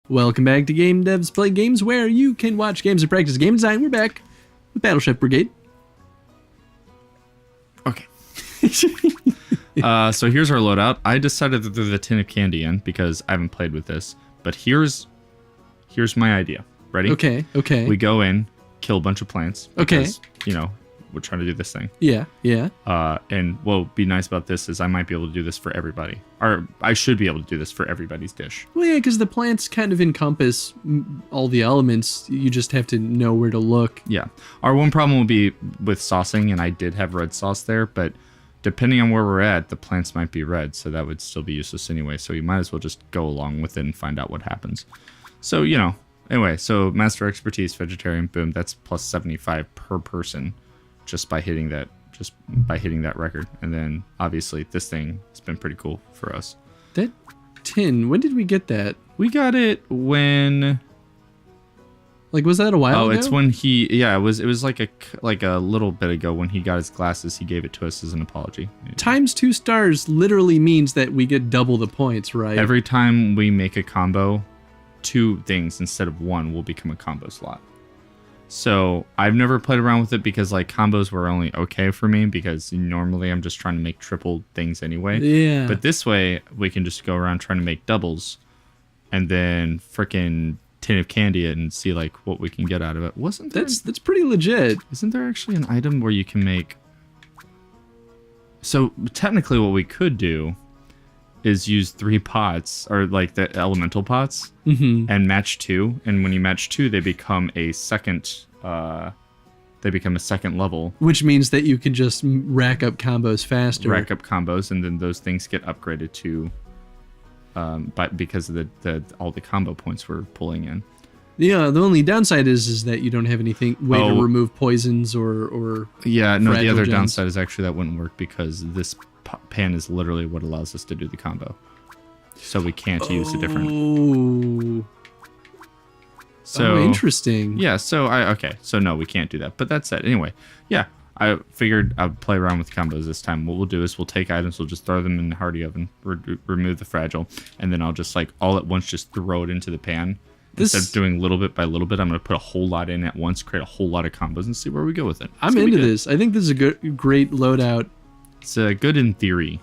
Welcome back to Game Devs Play Games, where you can watch games and practice game design. We're back with Battle Chef Brigade. Okay. So here's our loadout. I decided to throw the tin of candy in because I haven't played with this. But here's my idea. Ready? Okay. We go in, kill a bunch of plants. Because, you know, we're trying to do this thing. Yeah. And what'll be nice about this is I might be able to do this for everybody. Or I should be able to do this for everybody's dish. Well, yeah, because the plants kind of encompass all the elements. You just have to know where to look. Yeah. Our one problem will be with saucing, and I did have red sauce there, but depending on where we're at, the plants might be red, so that would still be useless anyway. So you might as well just go along with it and find out what happens. So, you know, anyway, so Master Expertise, Vegetarian, boom, that's plus 75 per person just by hitting that record. And then obviously this thing has been pretty cool for us. That tin, when did we get that? We got it when... Like, was that a while ago? Oh, it's when it was like a little bit ago when he got his glasses. He gave it to us as an apology. Times 2 stars literally means that we get double the points, right? Every time we make a combo, 2 things instead of 1 will become a combo slot. So I've never played around with it because like combos were only okay for me because normally I'm just trying to make triple things anyway. Yeah. But this way we can just go around trying to make doubles and then frickin' tin of candy it and see like what we can get out of it. Wasn't there? That's pretty legit. Isn't there actually an item where you can make... So technically what we could do is use 3 pots, or like the elemental pots, and match 2. And when you match 2, they become a second level. Which means that you can just rack up combos faster. Rack up combos, and then those things get upgraded to, because of all the combo points we're pulling in. Yeah, the only downside is that you don't have anything to remove poisons or yeah, no, the other gems. downside is actually that wouldn't work because this pan is literally what allows us to do the combo. So we can't use a different... So interesting. Yeah, so no, we can't do that. But that's it. Anyway, yeah, I figured I'd play around with combos this time. What we'll do is we'll take items, we'll just throw them in the hardy oven, remove the fragile, and then I'll just like all at once just throw it into the pan. Instead of doing little bit by little bit, I'm going to put a whole lot in at once, create a whole lot of combos, and see where we go with it. I'm into this. I think this is a great loadout. It's good in theory.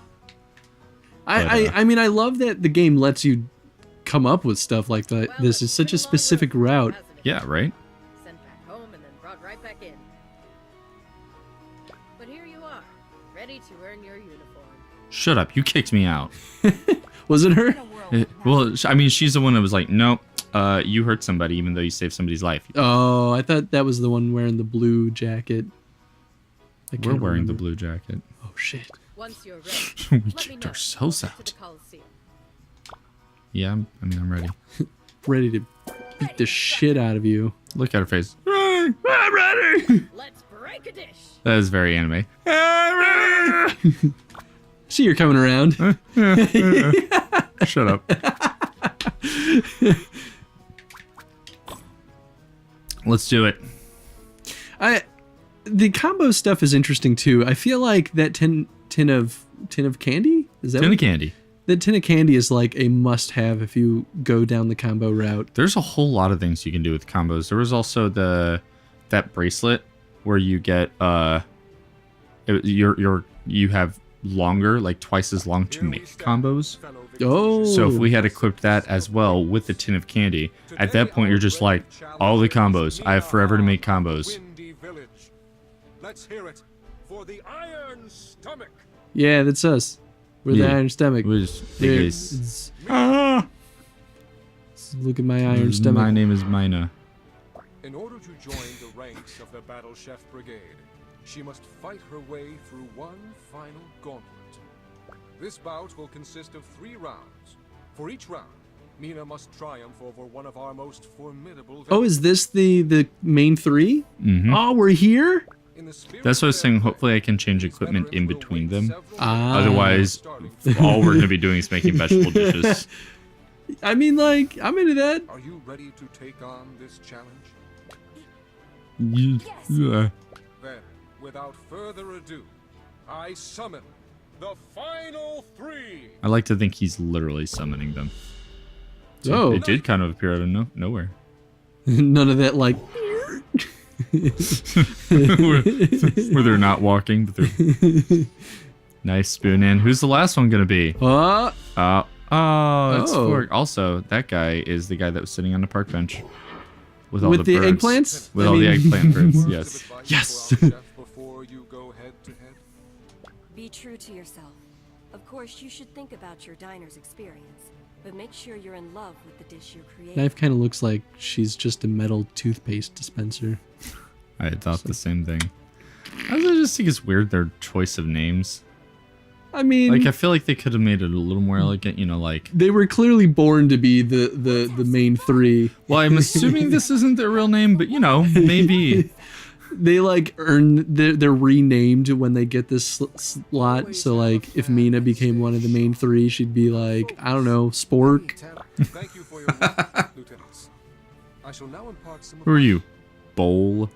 I mean, I love that the game lets you come up with stuff like that. This is such a specific route. Yeah, right? Sent back home and then brought right back in. But here you are, ready to earn your uniform. Shut up, you kicked me out. Was it her? Well, I mean, she's the one that was like, nope, you hurt somebody even though you saved somebody's life. Oh, I thought that was the one wearing the blue jacket. We're wearing the blue jacket. Oh, shit. Once you're ready, we kicked ourselves out. Yeah, I mean, I'm ready. Ready to beat the shit out of you. Look at her face. I'm ready! Let's break a dish. That is very anime. See, you're coming around. Shut up. Let's do it. The combo stuff is interesting too. I feel like that tin of candy? Is that tin of candy? That tin of candy is like a must-have if you go down the combo route. There's a whole lot of things you can do with combos. There was also that bracelet where you get you have longer, like twice as long to make combos. Oh. So if we had equipped that as well with the tin of candy, at that point you're just like, all the combos. I have forever to make combos. Let's hear it for the Iron Stomach. Yeah, that's us. We're the Iron Stomach. We're just look at my Iron Stomach. My name is Mina. In order to join the ranks of the Battle Chef Brigade, she must fight her way through one final gauntlet. This bout will consist of 3 rounds. For each round, Mina must triumph over one of our most formidable... Oh, is this the main 3? Mm-hmm. Oh, we're here? That's what I was saying. Hopefully I can change equipment in between them. Otherwise, all we're going to be doing is making vegetable dishes. I mean, like, I'm into that. Are you ready to take on this challenge? Yeah. Then, without further ado, I summon the final 3. I like to think he's literally summoning them. Oh. It did kind of appear out of nowhere. None of that like. where they're not walking, but they're... Nice spoon in. Who's the last one gonna be? Oh, It's Fork. Also, that guy is the guy that was sitting on the park bench with all with the birds. eggplants. With all the eggplant birds. Yes. Yes. Before you go head to head. Be true to yourself. Of course, you should think about your diner's experience, but make sure you're in love with the dish you're creating. Knife kind of looks like she's just a metal toothpaste dispenser. I thought the same thing. I just think it's weird their choice of names. I mean, Like, I feel like they could have made it a little more elegant, you know, like... they were clearly born to be the main three. Well, I'm assuming this isn't their real name, but, you know, maybe. They like they're renamed when they get this slot. So like, if Mina became one of the main three, she'd be like, I don't know, Spork. Thank you for your work, lieutenants. I shall now impart some. Who are you? Bowl?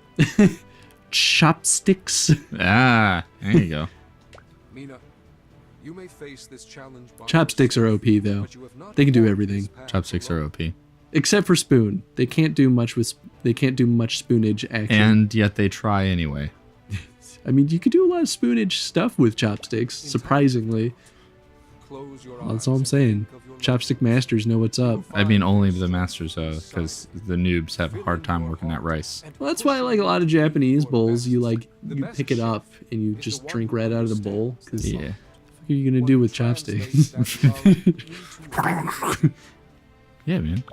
Chopsticks. Ah, there you go. Mina, you may face this challenge by Chopsticks are OP though. but you have not They can do walked everything. this path Chopsticks are alone. OP. Except for spoon. They can't do much with. They can't do much spoonage action. And yet they try anyway. I mean, you could do a lot of spoonage stuff with chopsticks. Surprisingly, Close your that's eyes all I'm and saying. think of your Chopstick masters know what's up. I mean, only the masters, because the noobs have a hard time working that rice. Well, that's why I like a lot of Japanese bowls. You pick it up and you just drink right out of the bowl. Cause Yeah. what are you gonna do with chopsticks? Yeah, man.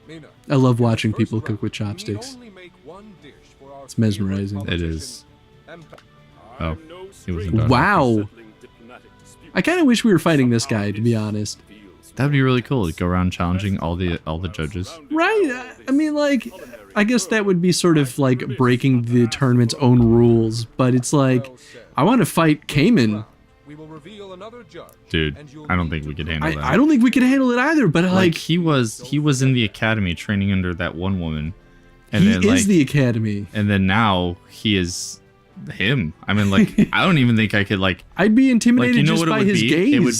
Mina, I love watching first people round, cook with we need chopsticks. only make one dish for our It's mesmerizing. favorite It is. politician, Oh, he wasn't done. Wow. I kind of wish we were fighting this guy, to be honest. That'd be really cool to go around challenging all the judges. Right? I mean, like, I guess that would be sort of like breaking the tournament's own rules. But it's like, I want to fight Cayman. We will reveal another judge, Dude, and you'll I don't meet think we could handle that. I don't think we could handle it either. But like like, he was in the academy training under that one woman, and he then is like the academy. and then now he is him. I mean, like I don't even think I could like I'd be intimidated you know just what it by would his be? gaze. It would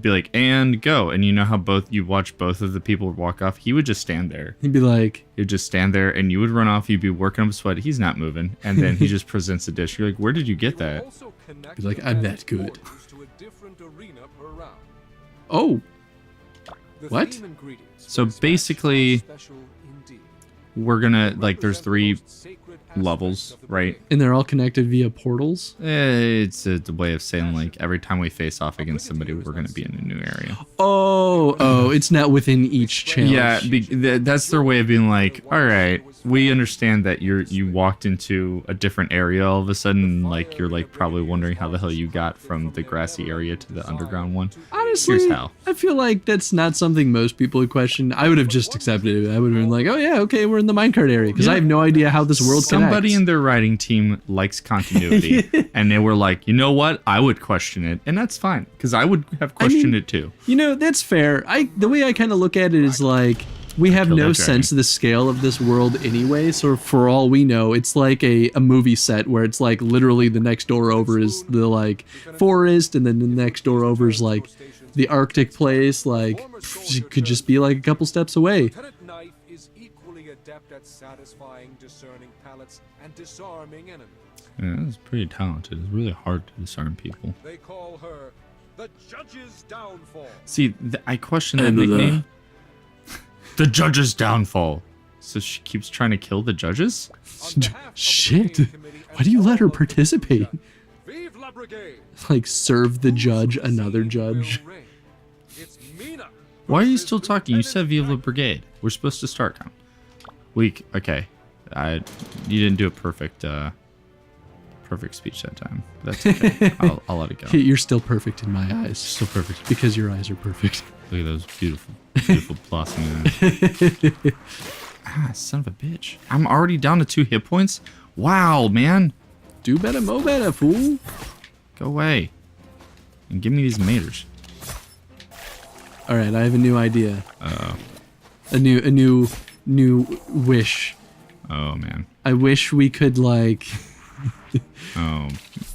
be like and go, and you know how you watch both of the people walk off. He would just stand there. He'd be like, He'd just stand there, and you would run off. You'd be working up a sweat. He's not moving, and then he just presents a dish. You're like, where did you get that? He's like, I'm that good. To a different arena per round. oh, The What? theme ingredients So for this match basically- are special indeed. We're gonna like there's Represent the three most sacred aspects levels, of the right? brigade. and they're all connected via portals. It's a way of saying like every time we face off against somebody, we're gonna be in a new area. Oh, it's not within each challenge. Yeah, that's their way of being like, all right, we understand that you walked into a different area all of a sudden, and, like you're like probably wondering how the hell you got from the grassy area to the underground one. Honestly, Here's how. I feel like that's not something most people would question. I would have just accepted it. I would have been like, oh yeah, okay, we're in the minecart area, because I have no idea how this world Somebody connects. in their writing team likes continuity, and they were like, you know what? I would question it, and that's fine, because I would have questioned it too. You know, that's fair. The way I kind of look at it is like, we have Kill no that sense of the scale of this world anyway, so for all we know, it's like a movie set where it's like literally the next door over is the like forest, and then the next door over is like the Arctic place. Like, it could just be like a couple steps away. Lieutenant Knife is equally adept at satisfying discerning palates and disarming enemies. Yeah, that's pretty talented. It's really hard to discern people. They call her the Judge's Downfall. See, I question that nickname. The judge's downfall. So she keeps trying to kill the judges? On behalf of the Shit. Brigade Committee and Why do you let her all of the participate? Vive la Brigade! Like, serve the judge Who's another the scene will judge. reign? It's Mina. Why are you versus still talking? You Lieutenant said Vive la Knife. Brigade. We're supposed to start now. Weak. Okay. You didn't do a perfect speech that time. That's okay. I'll let it go. You're still perfect in my eyes. Still perfect. Because your eyes are perfect. Look at those beautiful blossoming eyes. Son of a bitch. I'm already down to 2 hit points? Wow, man. Do better, mo better, fool. Go away. And give me these maters. All right, I have a new idea. Uh-oh. A new wish. Oh, man. I wish we could like Oh.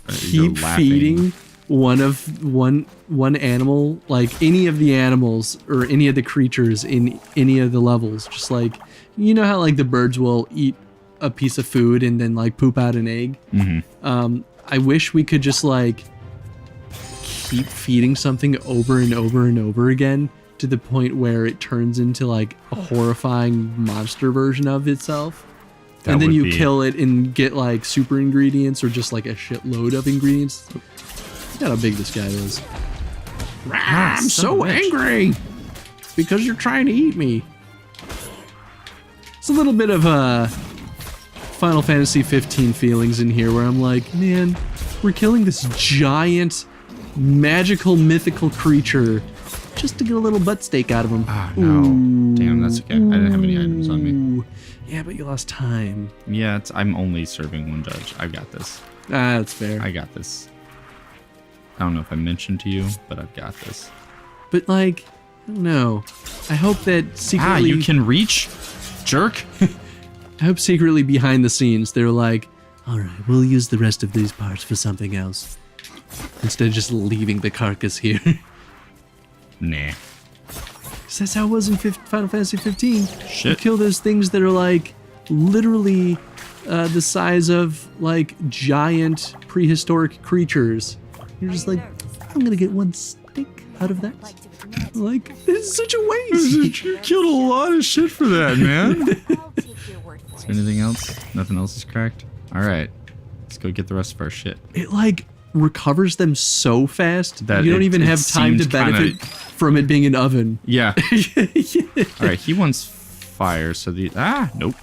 keep feeding one animal, like any of the animals or any of the creatures in any of the levels, just like, you know how like the birds will eat a piece of food and then like poop out an egg. I wish we could just like keep feeding something over and over and over again to the point where it turns into like a horrifying monster version of itself. And then you kill it and get like super ingredients or just like a shitload of ingredients. Look at how big this guy is. I'm so angry because you're trying to eat me. It's a little bit of Final Fantasy 15 feelings in here where I'm like, man, we're killing this giant magical mythical creature just to get a little butt steak out of him. Ah, no. Damn, that's okay. I didn't have any items on me. Yeah, but you lost time. Yeah, I'm only serving one judge. I've got this. Ah, that's fair. I got this. I don't know if I mentioned to you, but I've got this. But like, I don't know. I hope that secretly... Ah, you can reach? Jerk? I hope secretly behind the scenes they're like, alright, we'll use the rest of these parts for something else. Instead of just leaving the carcass here. Nah. Because that's how it was in Final Fantasy 15. Shit. You kill those things that are like literally the size of like giant prehistoric creatures. You're just like, I'm gonna get one steak out of that. Like, it's such a waste. You killed a lot of shit for that, man. I'll take your word for Is there anything else? Nothing else is cracked? Alright. Let's go get the rest of our shit. It like recovers them so fast That you don't it- even it have time to seemed kinda- benefit from it being an oven. Yeah. Yeah. Alright, he wants fire, so the... Ah, nope.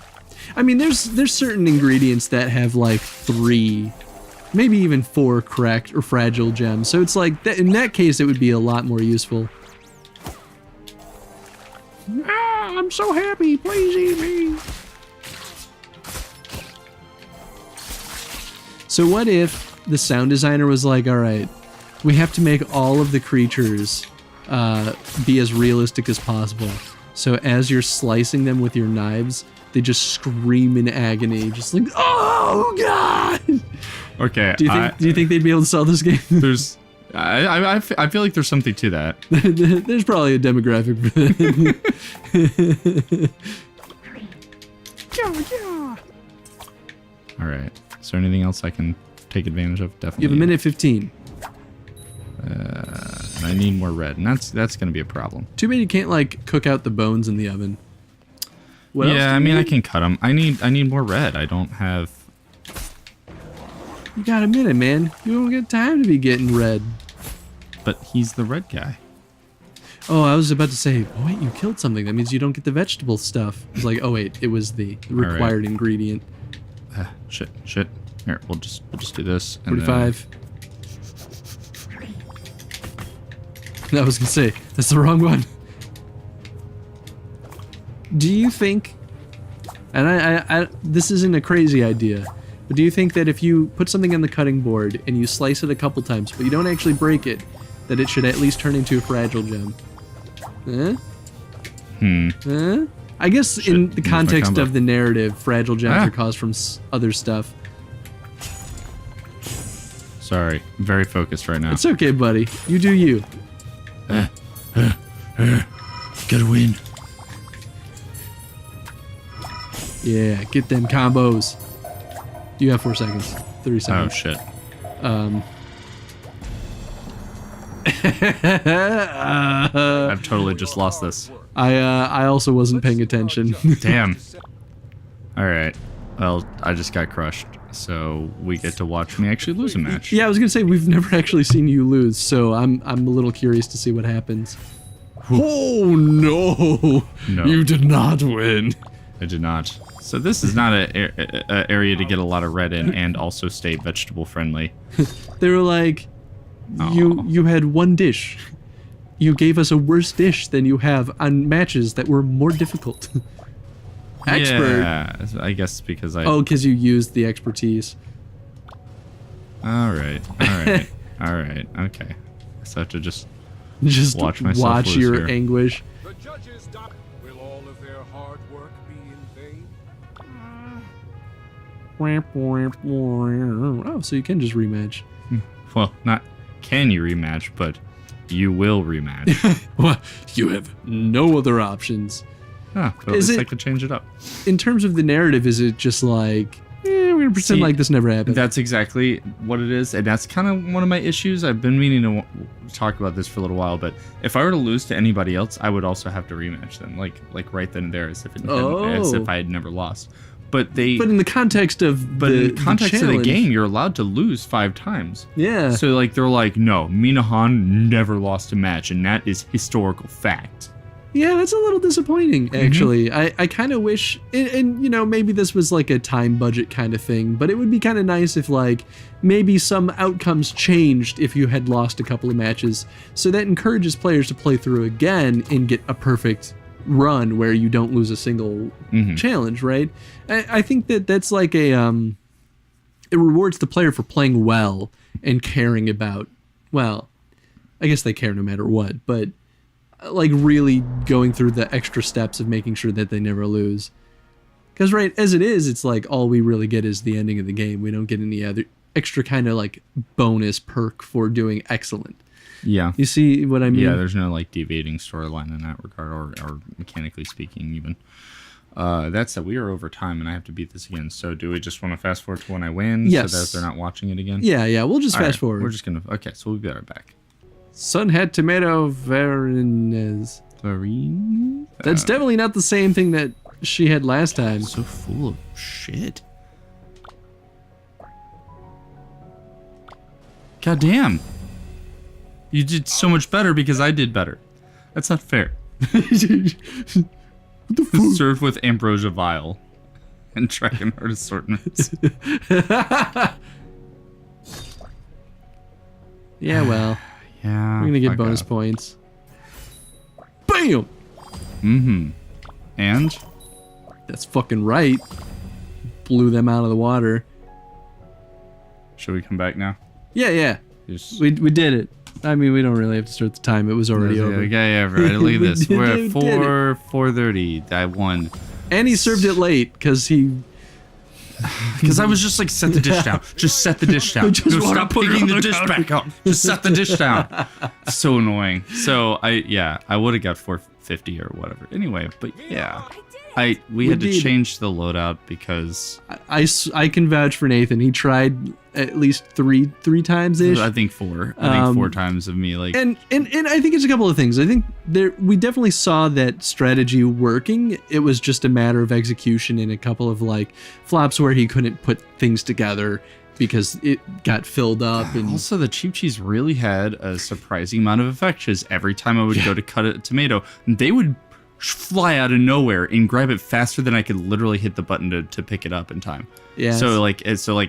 I mean, there's certain ingredients that have like 3, maybe even 4 cracked or fragile gems. So it's like, in that case, it would be a lot more useful. Ah, I'm so happy. Please eat me. So what if the sound designer was like, all right, we have to make all of the creatures be as realistic as possible. So as you're slicing them with your knives, they just scream in agony, just like, oh god! Okay, Do you think they'd be able to sell this game? there's... I feel like there's something to that. There's probably a demographic for that. Alright. Is there anything else I can take advantage of? Definitely. You have a minute 15. And I need more red, and that's going to be a problem. Too bad you can't like cook out the bones in the oven. What else do Yeah, I you mean, I need? can cut them. I need more red. I don't have... You got a minute, man. You don't get time to be getting red. But he's the red guy. Oh, I was about to say, oh, wait, you killed something. That means you don't get the vegetable stuff. It's like, oh wait, it was the required ingredient. Shit. Here, we'll just do this. And then- 45. I was gonna say, that's the wrong one. Do you think, and I this isn't a crazy idea, but do you think that if you put something on the cutting board and you slice it a couple times, but you don't actually break it, that it should at least turn into a fragile gem? Huh? Huh? I guess in the use my context combo. of the narrative, fragile gems Ah. are caused from other stuff. Sorry, very focused right now. It's okay, buddy. You do you. Gotta win. Yeah, get them combos. You have 4 seconds. 30 Oh seconds. shit. I've totally just lost this. I also wasn't paying attention. Damn. All right. Well, I just got crushed, so we get to watch me actually lose a match. Yeah, I was gonna say we've never actually seen you lose, so I'm a little curious to see what happens. Oh no! No. You did not win. I did not. So this is not a area to get a lot of red in and also stay vegetable friendly. They were like, you had one dish. You gave us a worse dish than you have on matches that were more difficult. Expert. Yeah, I guess because I... Oh, because you used the expertise. All right. Okay. So I have to just... Just Watch myself watch lose your here. anguish. The judges will all of their hard work be in vain? Oh, so you can just rematch. Well, not can you rematch, but you will rematch. Well, you have no other options. But at Is least I it- could change it up. In terms of the narrative, is it just like, we're gonna pretend See, like this never happened? That's exactly what it is, and that's kind of one of my issues. I've been meaning to talk about this for a little while, but if I were to lose to anybody else, I would also have to rematch them, like right then and there, as if I had never lost. But in the context of in the context of the challenge- game, you're allowed to lose 5 times. Yeah. So like they're like, no, Minahan never lost a match, and that is historical fact. Yeah, that's a little disappointing, actually. I kind of wish, and maybe this was like a time budget kind of thing, but it would be kind of nice if like maybe some outcomes changed if you had lost a couple of matches, so that encourages players to play through again and get a perfect run where you don't lose a single challenge, right? I think that's like it rewards the player for playing well and caring about, well, I guess they care no matter what, but like really going through the extra steps of making sure that they never lose. Because right, as it is, it's like all we really get is the ending of the game. We don't get any other extra kind of like bonus perk for doing excellent. Yeah. You see what I mean? Yeah, there's no like deviating storyline in that regard, or mechanically speaking even. That said, we are over time and I have to beat this again. So do we just want to fast forward to when I win Yes. so that they're not watching it again? Yeah, we'll just All fast right, forward. We're just gonna so we'll be right back. Sunhead Tomato Veronese. That's definitely not the same thing that she had last time. So full of shit. God damn. You did so much better because I did better. That's not fair. Served with ambrosia vial and dragon heart assortments. Yeah, well, Yeah. we're gonna get fuck bonus off. points. Bam! And That's fucking right. Blew them out of the water. should we come back now? Yeah. Just- We did it. I mean, we don't really have to start the time. It was already over. Yeah, right. Look at this. We We're did at it. 4:30. I won. And he served it late because he. Because I was just like, set the dish down. Just set the dish down. just No, wanna stop put it picking on the the dish counter. back up. Just set the dish down. So annoying. So I would have got 450 or whatever. Anyway, but yeah. We had to did. change the loadout because I can vouch for Nathan. He tried at least three times ish. I think 4. I think 4 times of me like And I think it's a couple of things. I think we definitely saw that strategy working. It was just a matter of execution and a couple of like flops where he couldn't put things together because it got filled up. And also the cheap cheese really had a surprising amount of effect because every time I would go to cut a tomato, they would fly out of nowhere and grab it faster than I could literally hit the button to pick it up in time. Yeah. So like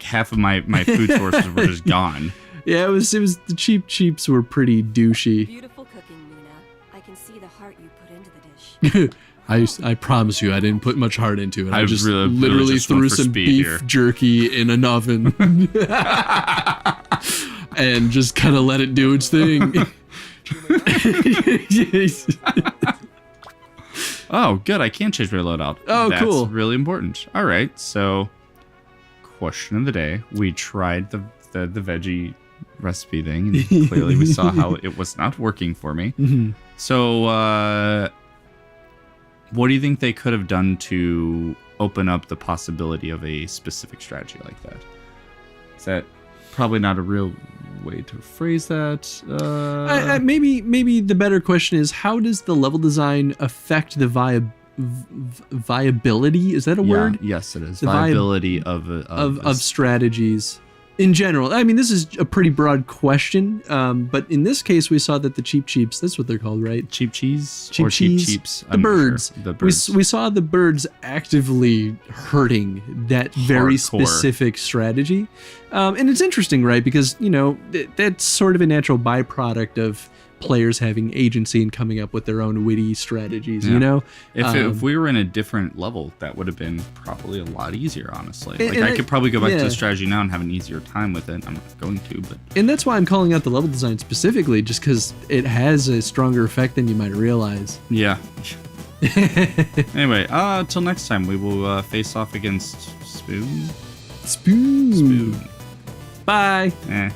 half of my food sources were just gone. Yeah, it was the cheaps were pretty douchey. Beautiful cooking, Mina. I can see the heart you put into the dish. I promise you, I didn't put much heart into it. I just really literally just went threw for some speed beef here. jerky in an oven and just kind of let it do its thing. Oh, good. I can change my loadout. Oh, That's cool. really important. All right. So, question of the day. We tried the veggie recipe thing, and clearly we saw how it was not working for me. So, what do you think they could have done to open up the possibility of a specific strategy like that? Is that probably not a real way to phrase that? Maybe the better question is, how does the level design affect the viability? Is that a word? Yes, it is. The Viability of strategies in general. I mean, this is a pretty broad question, but in this case, we saw that the cheaps, that's what they're called, right? cheap cheese Cheap or cheese, cheap cheeps. the I'm not birds. sure. The birds. We saw the birds actively hurting that very Hardcore. specific strategy. And it's interesting, right? Because, that's sort of a natural byproduct of players having agency and coming up with their own witty strategies, Yeah. If we were in a different level, that would have been probably a lot easier, honestly. And I could probably go back to yeah. the strategy now and have an easier time with it. I'm not going to, but And that's why I'm calling out the level design specifically, just because it has a stronger effect than you might realize. yeah. Anyway, till next time, we will face off against Spoon. Spoon. Bye. Eh.